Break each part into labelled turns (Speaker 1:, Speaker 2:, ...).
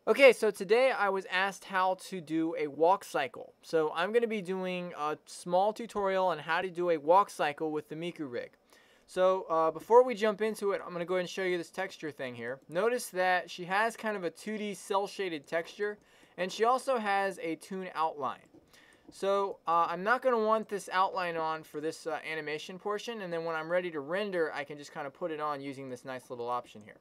Speaker 1: Okay, so today I was asked how to do a walk cycle. So I'm going to be doing a small tutorial on how to do a walk cycle with the Miku rig. So before we jump into it, I'm going to go ahead and show you this texture thing here. Notice that she has kind of a 2D cell shaded texture, and she also has a toon outline. So I'm not going to want this outline on for this animation portion, and then when I'm ready to render, I can just kind of put it on using this nice little option here.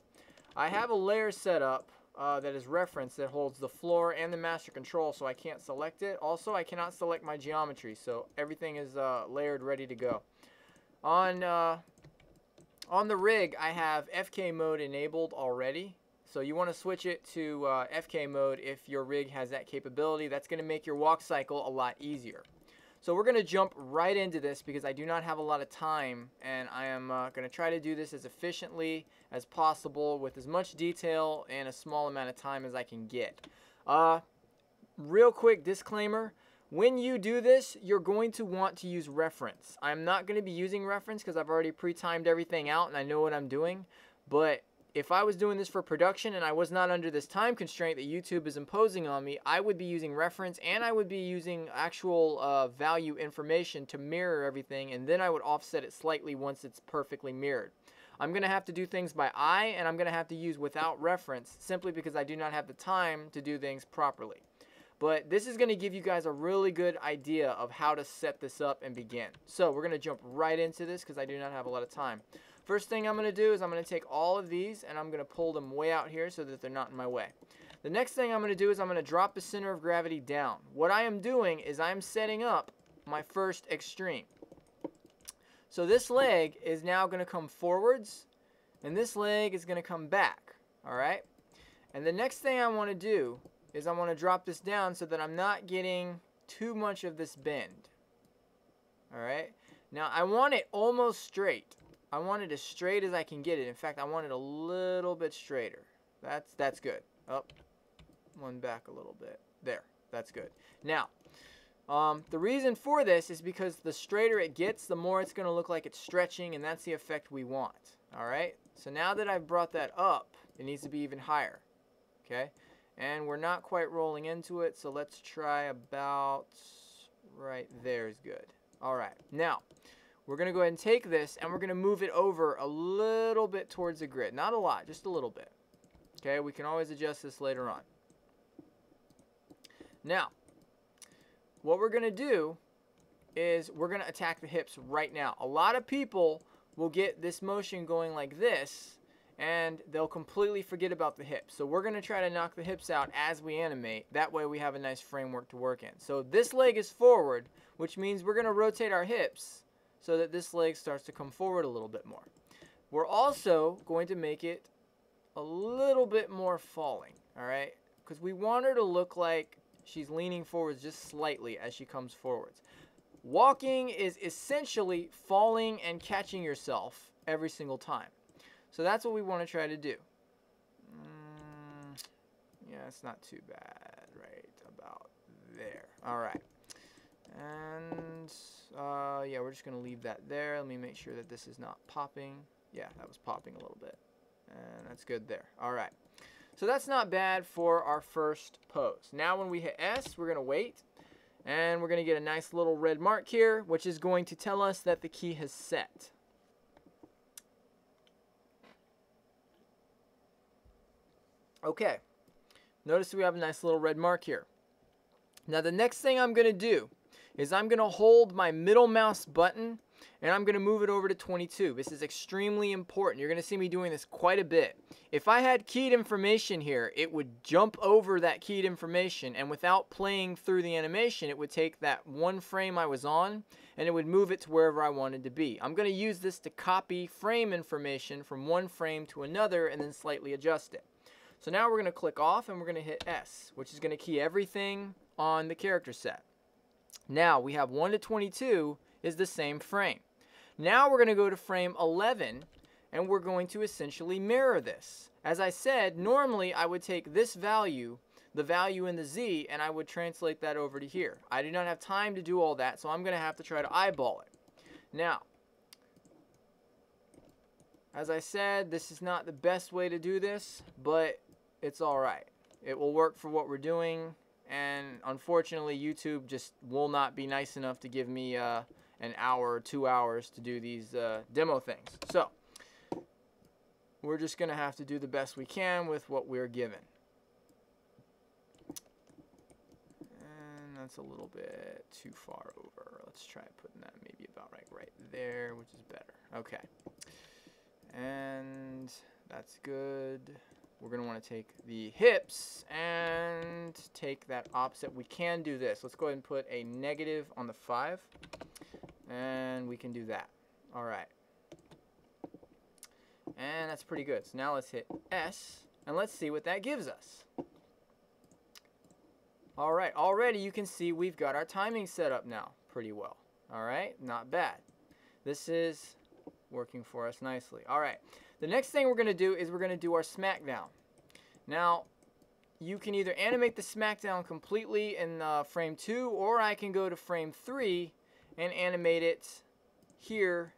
Speaker 1: I have a layer set up that is referenced that holds the floor and the master control, so I can't select it. Also, I cannot select my geometry, so everything is layered, ready to go. On the rig, I have FK mode enabled already. So you want to switch it to FK mode if your rig has that capability. That's going to make your walk cycle a lot easier. So we're going to jump right into this because I do not have a lot of time, and I am going to try to do this as efficiently as possible with as much detail and a small amount of time as I can get. Real quick disclaimer, when you do this, you're going to want to use reference. I'm not going to be using reference because I've already pre-timed everything out and I know what I'm doing, but if I was doing this for production and I was not under this time constraint that YouTube is imposing on me, I would be using reference and I would be using actual value information to mirror everything, and then I would offset it slightly once it's perfectly mirrored. I'm going to have to do things by eye, and I'm going to have to use without reference simply because I do not have the time to do things properly. But this is going to give you guys a really good idea of how to set this up and begin. So we're going to jump right into this because I do not have a lot of time. First thing I'm going to do is I'm going to take all of these and I'm going to pull them way out here so that they're not in my way. The next thing I'm going to do is I'm going to drop the center of gravity down. What I am doing is I'm setting up my first extreme. So this leg is now going to come forwards and this leg is going to come back. Alright? And the next thing I want to do is I want to drop this down so that I'm not getting too much of this bend. Alright? Now I want it almost straight. I want it as straight as I can get it. In fact, I want it a little bit straighter. That's good. Up, one back a little bit. There, that's good. Now, the reason for this is because the straighter it gets, the more it's going to look like it's stretching, and that's the effect we want. All right? So now that I've brought that up, it needs to be even higher. Okay? And we're not quite rolling into it, so let's try about right there is good. All right. Now, we're going to go ahead and take this and we're going to move it over a little bit towards the grid. Not a lot, just a little bit. Okay, we can always adjust this later on. Now, what we're going to do is we're going to attack the hips right now. A lot of people will get this motion going like this and they'll completely forget about the hips. So we're going to try to knock the hips out as we animate. That way we have a nice framework to work in. So this leg is forward, which means we're going to rotate our hips so that this leg starts to come forward a little bit more. We're also going to make it a little bit more falling, all right? Because we want her to look like she's leaning forwards just slightly as she comes forwards. Walking is essentially falling and catching yourself every single time. So that's what we want to try to do. Yeah, it's not too bad, right about there. All right. And yeah, we're just going to leave that there. Let me make sure that this is not popping. Yeah, that was popping a little bit. And that's good there. All right. So that's not bad for our first pose. Now when we hit S, we're going to wait. And we're going to get a nice little red mark here, which is going to tell us that the key has set. Okay. Notice we have a nice little red mark here. Now the next thing I'm going to do is I'm going to hold my middle mouse button and I'm going to move it over to 22. This is extremely important. You're going to see me doing this quite a bit. If I had keyed information here, it would jump over that keyed information, and without playing through the animation, it would take that one frame I was on and it would move it to wherever I wanted to be. I'm going to use this to copy frame information from one frame to another and then slightly adjust it. So now we're going to click off and we're going to hit S, which is going to key everything on the character set. Now we have 1 to 22 is the same frame. Now we're going to go to frame 11 and we're going to essentially mirror this. As I said, normally I would take this value, the value in the Z, and I would translate that over to here. I do not have time to do all that, so I'm going to have to try to eyeball it. Now, as I said, this is not the best way to do this, but it's alright. It will work for what we're doing, and unfortunately YouTube just will not be nice enough to give me an hour or 2 hours to do these demo things. So we're just gonna have to do the best we can with what we're given. And that's a little bit too far over. Let's try putting that maybe about right there, which is better. Okay. And that's good. We're going to want to take the hips and take that opposite. We can do this. Let's go ahead and put a negative on the 5. And we can do that. All right. And that's pretty good. So now let's hit S. And let's see what that gives us. All right. Already you can see we've got our timing set up now pretty well. All right. Not bad. This is working for us nicely. All right. The next thing we're going to do is we're going to do our smackdown. Now, you can either animate the smackdown completely in frame 2, or I can go to frame 3 and animate it here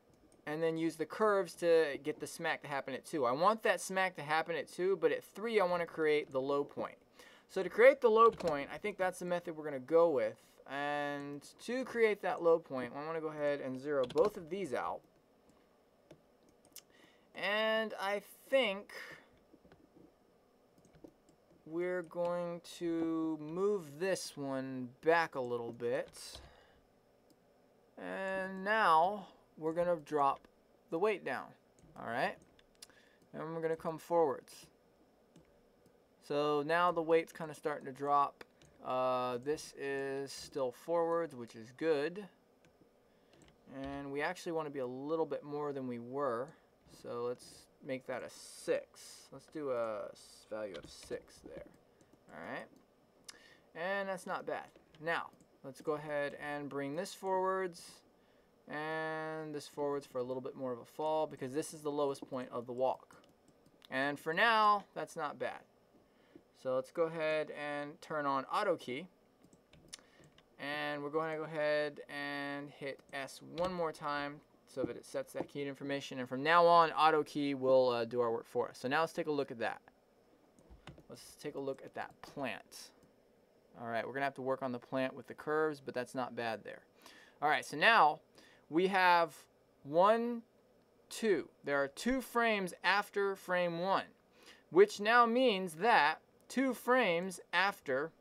Speaker 1: and then use the curves to get the smack to happen at 2. I want that smack to happen at 2, but at 3 I want to create the low point. So to create the low point, I think that's the method we're going to go with. And to create that low point, I want to go ahead and zero both of these out. And I think we're going to move this one back a little bit. And now we're going to drop the weight down. All right? And we're going to come forwards. So now the weight's kind of starting to drop. This is still forwards, which is good. And we actually want to be a little bit more than we were. So let's make that a 6. Let's do a value of 6 there. Alright. And that's not bad. Now, let's go ahead and bring this forwards. And this forwards for a little bit more of a fall, because this is the lowest point of the walk. And for now, that's not bad. So let's go ahead and turn on auto key. And we're going to go ahead and hit S one more time, so that it sets that keyed information, and from now on auto key will do our work for us. So now let's take a look at that. Let's take a look at that plant. Alright, we're gonna have to work on the plant with the curves, but that's not bad there. Alright, so now we have 1, 2. There are 2 frames after frame 1, which now means that 2 frames after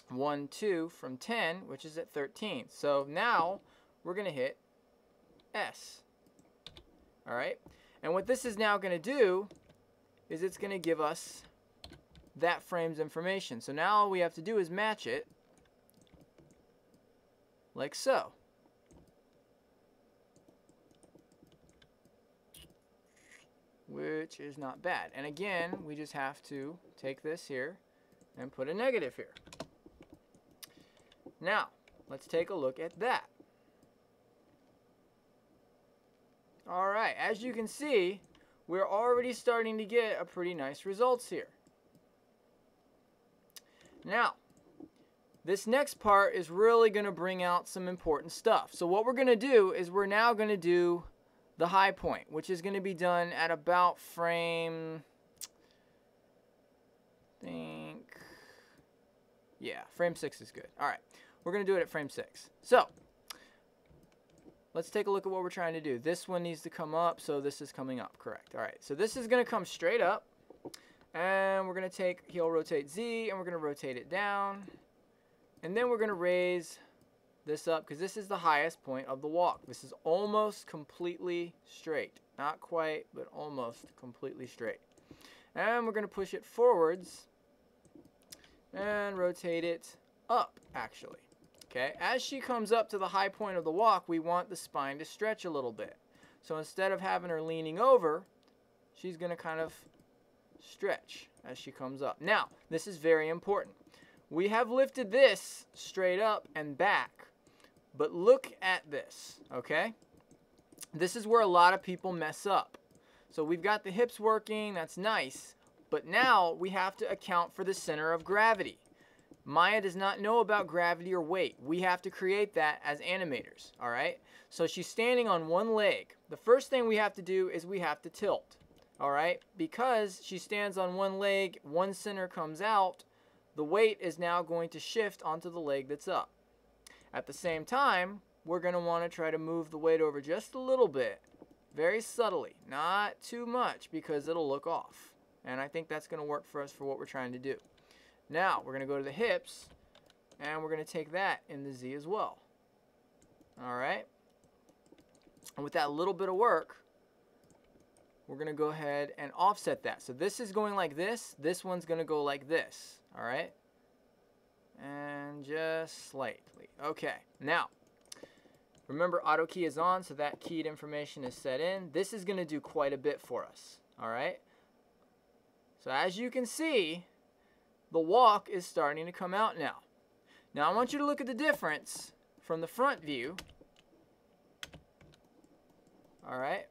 Speaker 1: 1, 2 from 10, which is at 13. So now we're gonna hit S. Alright, and what this is now going to do is it's going to give us that frame's information. So now all we have to do is match it like so. Which is not bad. And again, we just have to take this here and put a negative here. Now, let's take a look at that. Alright, as you can see, we're already starting to get a pretty nice results here. Now, this next part is really going to bring out some important stuff. So what we're going to do is we're now going to do the high point, which is going to be done at about frame, frame 6 is good. Alright, we're going to do it at frame 6. So, let's take a look at what we're trying to do. This one needs to come up, so this is coming up, correct. Alright, so this is going to come straight up, and we're going to take heel rotate Z, and we're going to rotate it down, and then we're going to raise this up, because this is the highest point of the walk. This is almost completely straight. Not quite, but almost completely straight. And we're going to push it forwards, and rotate it up, actually. Okay, as she comes up to the high point of the walk, we want the spine to stretch a little bit. So instead of having her leaning over, she's going to kind of stretch as she comes up. Now, this is very important. We have lifted this straight up and back, but look at this, okay? This is where a lot of people mess up. So we've got the hips working, that's nice, but now we have to account for the center of gravity. Maya does not know about gravity or weight. We have to create that as animators, all right? So she's standing on one leg. The first thing we have to do is we have to tilt, All right, because she stands on one leg, one center comes out, the weight is now going to shift onto the leg that's up. At the same time, we're going to want to try to move the weight over just a little bit, very subtly, not too much, because it'll look off. And I think that's going to work for us for what we're trying to do. Now, we're going to go to the hips, and we're going to take that in the Z as well. All right? And with that little bit of work, we're going to go ahead and offset that. So this is going like this. This one's going to go like this. All right? And just slightly. Okay. Now, remember auto key is on, so that keyed information is set in. This is going to do quite a bit for us. All right? So as you can see, the walk is starting to come out now. Now I want you to look at the difference from the front view. All right?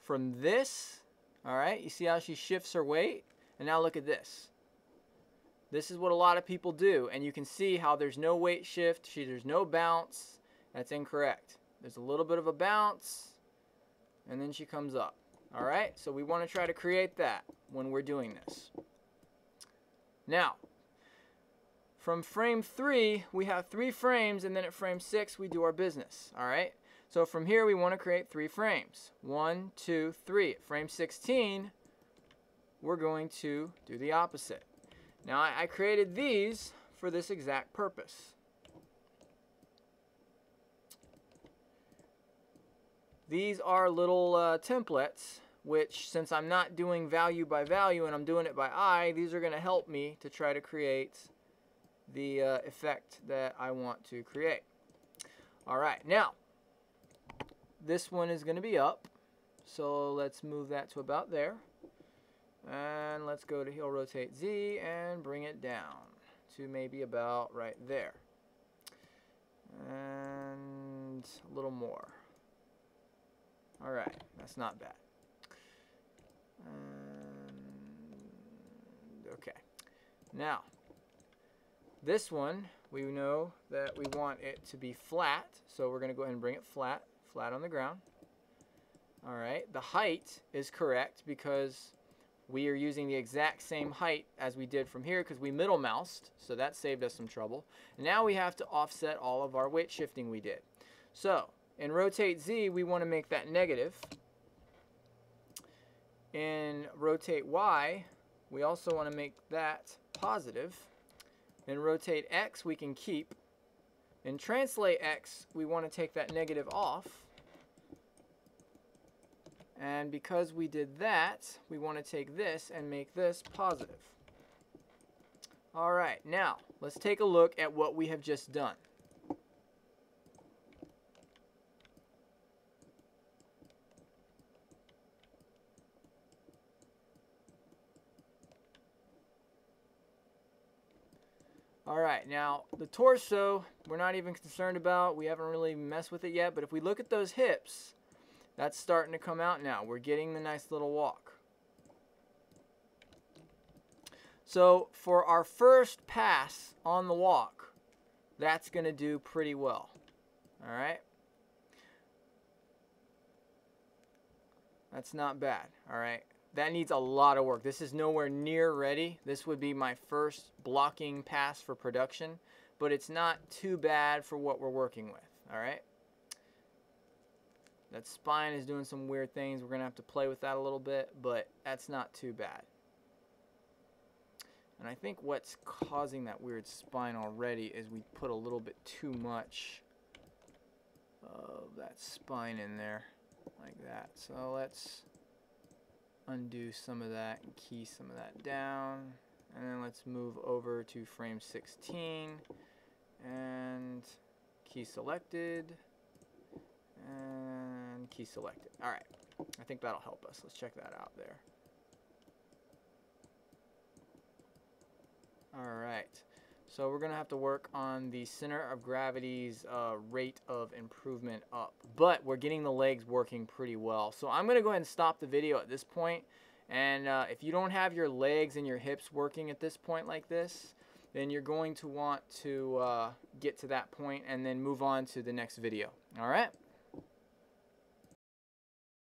Speaker 1: From this, all right, you see how she shifts her weight? And now look at this. This is what a lot of people do, and you can see how there's no weight shift, there's no bounce. That's incorrect. There's a little bit of a bounce, and then she comes up. All right, so we want to try to create that when we're doing this. Now, from frame 3, we have 3 frames, and then at frame 6, we do our business. All right, so from here, we want to create 3 frames. 1, 2, 3. At frame 16, we're going to do the opposite. Now, I created these for this exact purpose. These are little templates, which since I'm not doing value by value and I'm doing it by eye, these are going to help me to try to create the effect that I want to create. All right, now, this one is going to be up, so let's move that to about there. And let's go to heel rotate Z and bring it down to maybe about right there. And a little more. All right, that's not bad. Okay. Now, this one, we know that we want it to be flat, so we're going to go ahead and bring it flat on the ground. All right, the height is correct because we are using the exact same height as we did from here because we middle moused, so that saved us some trouble. Now we have to offset all of our weight shifting we did. So, in rotate Z, we want to make that negative. In rotate Y, we also want to make that positive. In rotate X, we can keep. In translate X, we want to take that negative off. And because we did that, we want to take this and make this positive. All right, now let's take a look at what we have just done. All right, now the torso, we're not even concerned about. We haven't really messed with it yet, but if we look at those hips, that's starting to come out now. We're getting the nice little walk. So for our first pass on the walk, that's going to do pretty well. All right? That's not bad. All right? That needs a lot of work. This is nowhere near ready. This would be my first blocking pass for production, but it's not too bad for what we're working with. All right? That spine is doing some weird things. We're going to have to play with that a little bit, but that's not too bad. And I think what's causing that weird spine already is we put a little bit too much of that spine in there, like that. So let's undo some of that and key some of that down. And then let's move over to frame 16 and key selected. And key selected. All right, I think that'll help us. Let's check that out there. All right, so we're gonna have to work on the center of gravity's rate of improvement up, but we're getting the legs working pretty well. So I'm gonna go ahead and stop the video at this point. And if you don't have your legs and your hips working at this point like this, then you're going to want to get to that point and then move on to the next video. All right.